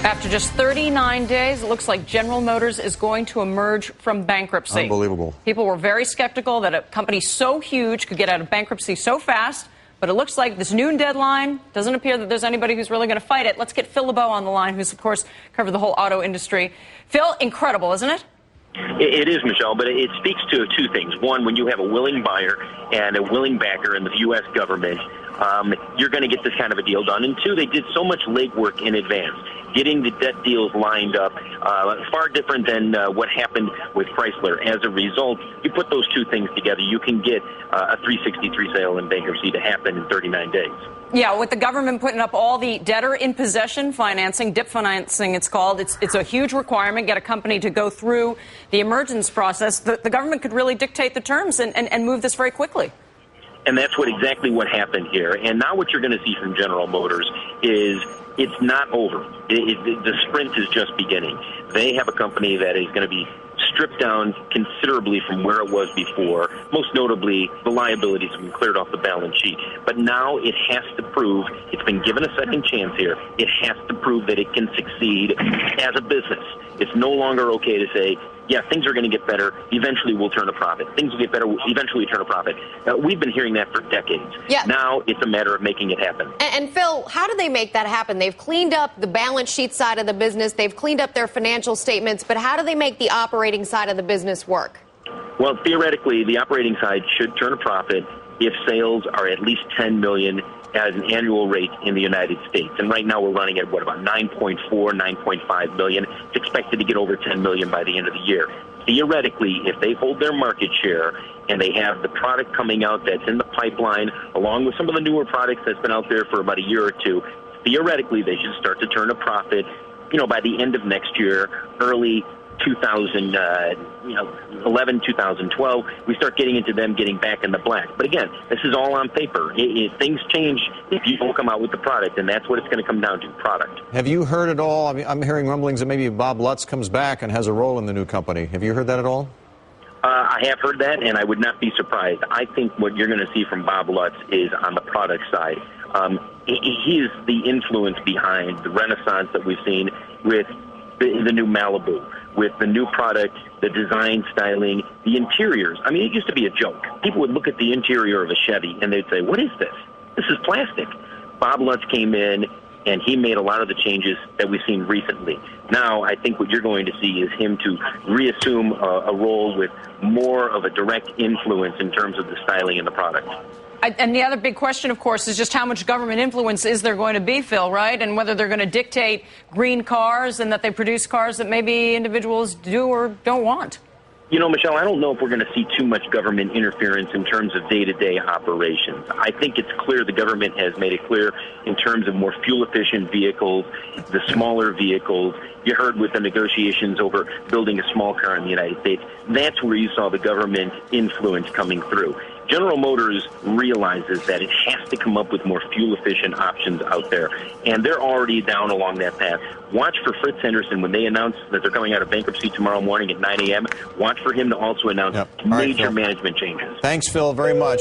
After just 39 days, it looks like General Motors is going to emerge from bankruptcy. Unbelievable. People were very skeptical that a company so huge could get out of bankruptcy so fast, but it looks like this noon deadline doesn't appear that there's anybody who's really going to fight it. Let's get Phil LeBeau on the line, who's, of course, covered the whole auto industry. Phil, incredible, isn't it? It is, Michelle, but it speaks to two things. One, when you have a willing buyer and a willing backer in the U.S. government, you're going to get this kind of a deal done. And two, they did so much legwork in advance, getting the debt deals lined up, far different than what happened with Chrysler. As a result, you put those two things together, you can get a 363 sale in bankruptcy to happen in 39 days. Yeah, with the government putting up all the debtor in possession financing, DIP financing it's called, it's a huge requirement, get a company to go through the emergence process. The government could really dictate the terms and move this very quickly. And that's exactly what happened here. And now what you're going to see from General Motors is it's not over. The sprint is just beginning. They have a company that is going to be stripped down considerably from where it was before. Most notably, the liabilities have been cleared off the balance sheet. But now it has to prove, it's been given a second chance here, it has to prove that it can succeed as a business. It's no longer okay to say, yeah, things are going to get better, eventually we'll turn a profit. Things will get better, eventually turn a profit. We've been hearing that for decades. Yeah. Now it's a matter of making it happen. And Phil, how do they make that happen? They've cleaned up the balance sheet side of the business, they've cleaned up their financial statements, but how do they make the operating side of the business work? Well, theoretically, the operating side should turn a profit if sales are at least $10 million as an annual rate in the United States. And right now we're running at, about 9.4, 9.5 million. It's expected to get over 10 million by the end of the year. Theoretically, if they hold their market share and they have the product coming out that's in the pipeline, along with some of the newer products that's been out there for about a year or two, theoretically they should start to turn a profit, by the end of next year, early 2011, 2012, we start getting into them getting back in the black. But again, this is all on paper. Things change if you don't come out with the product, and that's what it's going to come down to, product. Have you heard at all? I mean, I'm hearing rumblings that maybe Bob Lutz comes back and has a role in the new company. Have you heard that at all? I have heard that, and I would not be surprised. I think what you're going to see from Bob Lutz is on the product side. He is the influence behind the renaissance that we've seen with the new Malibu, with the new product, the design, styling, the interiors. I mean, it used to be a joke. People would look at the interior of a Chevy and they'd say, what is this? This is plastic. Bob Lutz came in and he made a lot of the changes that we've seen recently. Now, I think what you're going to see is him to reassume a role with more of a direct influence in terms of the styling and the product. And the other big question, of course, is just how much government influence is there going to be, Phil, right? And whether they're going to dictate green cars and that they produce cars that maybe individuals do or don't want. Michelle, I don't know if we're going to see too much government interference in terms of day-to-day operations. I think it's clear the government has made it clear in terms of more fuel-efficient vehicles, the smaller vehicles. You heard with the negotiations over building a small car in the United States. That's where you saw the government influence coming through. General Motors realizes that it has to come up with more fuel-efficient options out there, and they're already down along that path. Watch for Fritz Henderson when they announce that they're coming out of bankruptcy tomorrow morning at 9 a.m. Watch for him to also announce major management changes. Thanks, Phil, very much.